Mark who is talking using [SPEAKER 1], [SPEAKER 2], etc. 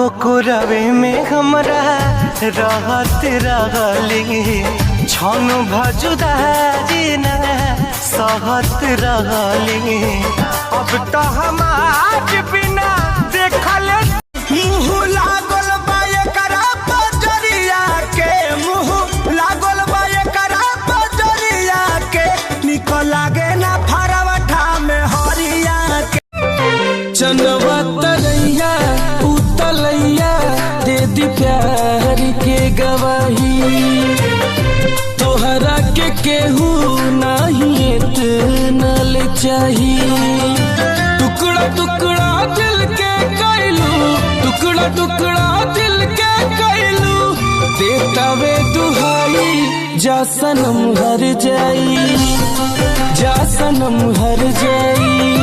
[SPEAKER 1] वो कोरवे में हमरा रहत रहली छन भजुदा जीना सहत रहली। अब तो हम आज बिना देखले मुँह लागल बा एकरा पजरिया के, मुँह लागल बा एकरा पजरिया के, निक लागे ना फरवठा में हरिया के।
[SPEAKER 2] चनवा तरैया उतलैया दे दी प्यार के गवाही, तोहरा के केहू नहीं इतना ले चाही। टुकड़ा टुकड़ा दिल के कैलू, टुकड़ा टुकड़ा दिल के कैलू, देता वे दुहाई जा सनम हर जाई, जा सनम हर जाई।